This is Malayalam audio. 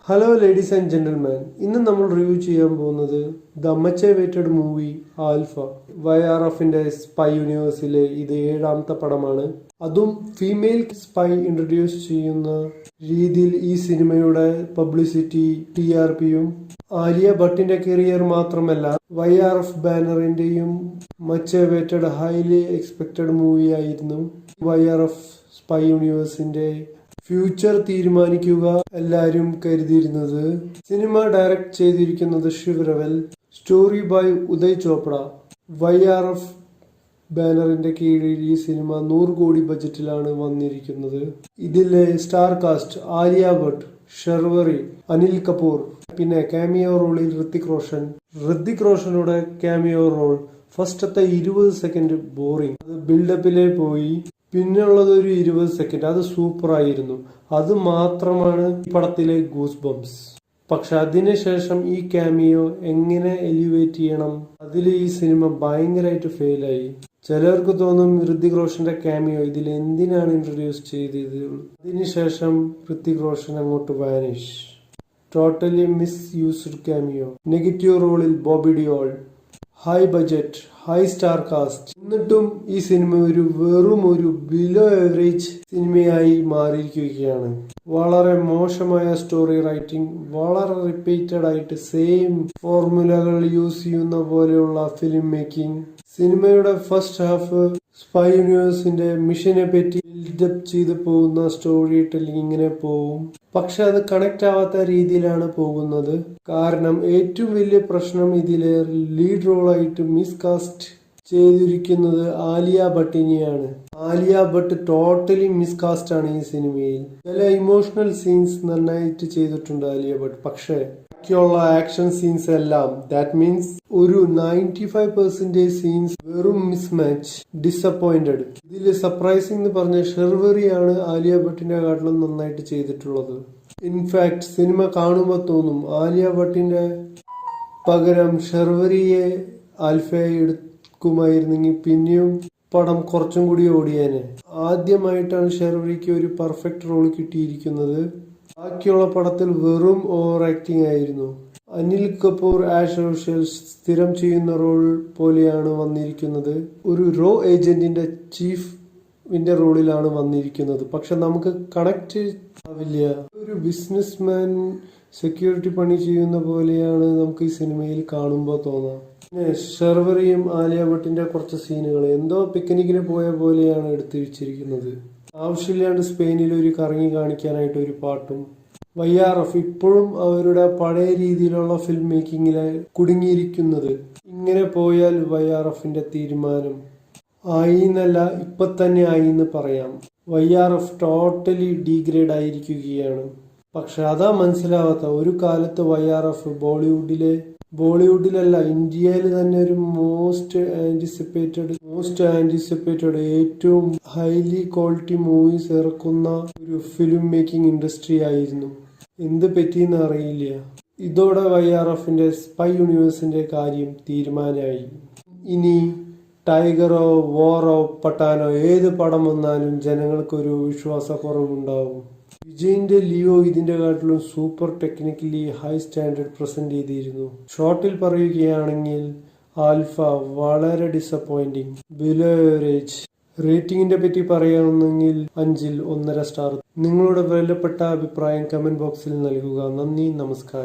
ഹലോ ലേഡീസ് ആൻഡ് ജെന്റിൽമാൻ, ഇന്ന് നമ്മൾ റിവ്യൂ ചെയ്യാൻ പോകുന്നത് the much awaited movie alpha. YRFന്റെ സ്പൈ യൂണിവേഴ്സിലെ ഇത് 7ാമത്തെ പടമാണ്. അതും ഫീമെയിൽ സ്പൈ ഇൻട്രൊഡ്യൂസ് ചെയ്യുന്ന രീതിയിൽ ഈ സിനിമയുടെ പബ്ലിസിറ്റി, TRPയും ആലിയ ഭട്ടിന്റെ കരിയർ മാത്രമല്ല YRF ബാനറിന്റെയും much awaited highly expected movie ആയിരുന്നു. YRF സ്പൈ യൂണിവേഴ്സിന്റെ ഫ്യൂച്ചർ തീരുമാനിക്കുക എല്ലാരും കരുതിയിരുന്നത്. സിനിമ ഡയറക്ട് ചെയ്തിരിക്കുന്നത് Shiv Rawail, story by Uday Chopra. YRF ബാനറിന്റെ കീഴിൽ ഈ സിനിമ 100 കോടി ബജറ്റിലാണ് വന്നിരിക്കുന്നത്. ഇതിലെ സ്റ്റാർ കാസ്റ്റ് ആലിയ ഭട്ട്, ഷെർവറി, അനിൽ കപൂർ, പിന്നെ കാമിയോ റോളിൽ ഋത്തിക് റോഷനുടെ കാമിയോ റോൾ ഫസ്റ്റത്തെ 20 സെക്കൻഡ് ബോറിംഗ്, അത് ബിൽഡപ്പിലെ പോയി. പിന്നെ ഉള്ളത് ഒരു 20 സെക്കൻഡ്, അത് സൂപ്പർ ആയിരുന്നു. അത് മാത്രമാണ് ഈ പടത്തിലെ ഗൂസ് ബംസ്. പക്ഷെ അതിനുശേഷം ഈ കാമിയോ എങ്ങനെ എലിവേറ്റ് ചെയ്യണം, അതിൽ ഈ സിനിമ ഭയങ്കരമായിട്ട് ഫെയിലായി. ചിലർക്ക് തോന്നും ഋത്തിക് റോഷന്റെ കാമിയോ ഇതിൽ എന്തിനാണ് ഇൻട്രൊഡ്യൂസ് ചെയ്തത്. അതിനുശേഷം ഋത്തിക് റോഷൻ അങ്ങോട്ട് vanish. Totally misused cameo. Negative റോളിൽ Bobby Deol. High budget, high star cast. എന്നിട്ടും ഈ സിനിമ വെറും ഒരു ബിലോ ആവറേജ് സിനിമയായി മാറിയിരിക്കുകയാണ്. വളരെ മോശമായ സ്റ്റോറി റൈറ്റിംഗ്, വളരെ റിപ്പീറ്റഡ് ആയിട്ട് സെയിം ഫോർമുലകൾ യൂസ് ചെയ്യുന്ന പോലെയുള്ള ഫിലിം മേക്കിംഗ്. സിനിമയുടെ ഫസ്റ്റ് ഹാഫ് സ്പൈ യൂണിവേഴ്സിന്റെ മിഷനെ പറ്റി ബിൽഡപ്പ് ചെയ്ത് പോകുന്ന സ്റ്റോറി ടെല്ലിംഗ് ഇങ്ങനെ പോവും. പക്ഷെ അത് കണക്ട് ആവാത്ത രീതിയിലാണ് പോകുന്നത്. കാരണം ഏറ്റവും വലിയ പ്രശ്നം ഇതിലെ ലീഡ് റോളായിട്ട് മിസ്കാസ്റ്റ് ചെയ്തിരിക്കുന്നത് ആലിയ ഭട്ടിനെയാണ്. ആലിയ ഭട്ട് ടോട്ടലി മിസ്കാസ്റ്റ് ആണ് ഈ സിനിമയിൽ. ചില ഇമോഷണൽ സീൻസ് നന്നായിട്ട് ചെയ്തിട്ടുണ്ട് ആലിയ ഭട്ട്. പക്ഷേ ബാക്കിയുള്ള ആക്ഷൻ സീൻസ് എല്ലാം, ദാറ്റ് മീൻസ് ഒരു 95% സീൻസ് വെറും മിസ്മാച്ച്. ഡിസപ്പോയിന്റഡ്. ഇതിൽ സർപ്രൈസിംഗ് എന്ന് പറഞ്ഞ ഷെർവറിയാണ് ആലിയ ഭട്ടിന്റെ കാട്ടിലും നന്നായിട്ട് ചെയ്തിട്ടുള്ളത്. ഇൻഫാക്ട് സിനിമ കാണുമ്പോൾ തോന്നും ആലിയ ഭട്ടിന്റെ പകരം ഷെർവറിയെ ആൽഫയായി എടുക്കുമായിരുന്നെങ്കിൽ പിന്നെയും പടം കുറച്ചും കൂടി ഓടിയേനെ. ആദ്യമായിട്ടാണ് ഷെർവറിക്ക് ഒരു പെർഫെക്റ്റ് റോൾ കിട്ടിയിരിക്കുന്നത്. ബാക്കിയുള്ള പടത്തിൽ വെറും ഓവർ ആക്ടിംഗ് ആയിരുന്നു. അനിൽ കപൂർ ആസ് യൂഷ്വൽ സ്ഥിരം ചെയ്യുന്ന റോൾ പോലെയാണ് വന്നിരിക്കുന്നത്. ഒരു റോ ഏജന്റിന്റെ ചീഫിന്റെ റോളിലാണ് വന്നിരിക്കുന്നത്. പക്ഷെ നമുക്ക് കണക്ട് ആവില്ല. ഒരു ബിസിനസ്മാൻ സെക്യൂരിറ്റി പണി ചെയ്യുന്ന പോലെയാണ് നമുക്ക് ഈ സിനിമയിൽ കാണുമ്പോൾ തോന്നാം. പിന്നെ ഷെർവറിയും ആലിയ ഭട്ടിന്റെ കുറച്ച് സീനുകൾ എന്തോ പിക്നിക്കിന് പോയ പോലെയാണ് എടുത്തു വെച്ചിരിക്കുന്നത്. ആവശ്യമില്ലാണ്ട് സ്പെയിനിൽ ഒരു കറങ്ങി കാണിക്കാനായിട്ട് ഒരു പാട്ടും. YRF ഇപ്പോഴും അവരുടെ പഴയ രീതിയിലുള്ള ഫിലിം മേക്കിങ്ങിലെ കുടുങ്ങിയിരിക്കുന്നത്. ഇങ്ങനെ പോയാൽ YRFന്റെ തീരുമാനം ആയി എന്നല്ല, ഇപ്പൊ തന്നെ ആയി എന്ന് പറയാം. YRF ടോട്ടലി ഡീഗ്രേഡ് ആയിരിക്കുകയാണ്. പക്ഷെ അതാ മനസ്സിലാവാത്ത, ഒരു കാലത്ത് YRF ബോളിവുഡിലല്ല ഇന്ത്യയിൽ തന്നെ ഒരു മോസ്റ്റ് ആന്റിസിപ്പേറ്റഡ് ഏറ്റവും ഹൈലി ക്വാളിറ്റി മൂവീസ് ഇറക്കുന്ന ഒരു ഫിലിം മേക്കിംഗ് ഇൻഡസ്ട്രി ആയിരുന്നു. എന്ത് പറ്റിയെന്ന് അറിയില്ല. ഇതോടെ YRFന്റെ സ്പൈ യൂണിവേഴ്സിന്റെ കാര്യം തീരുമാനമായി. ഇനി ടൈഗറോ വോറോ പട്ടാനോ ഏത് പടം വന്നാലും ജനങ്ങൾക്കൊരു വിശ്വാസക്കുറവുണ്ടാവും. വിജയിന്റെ ലിയോ ഇതിന്റെ കാട്ടിലും super technically high standard present ചെയ്തിരുന്നു. ഷോർട്ടിൽ പറയുകയാണെങ്കിൽ ആൽഫ വളരെ ഡിസപ്പോയിന്റിങ്, ബിലോ ആവറേജ്. റേറ്റിംഗിന്റെ പറ്റി പറയുകയാണെങ്കിൽ 5-1.5 സ്റ്റാർ. നിങ്ങളുടെ വിലപ്പെട്ട അഭിപ്രായം കമന്റ് ബോക്സിൽ നൽകുക. നന്ദി, നമസ്കാരം.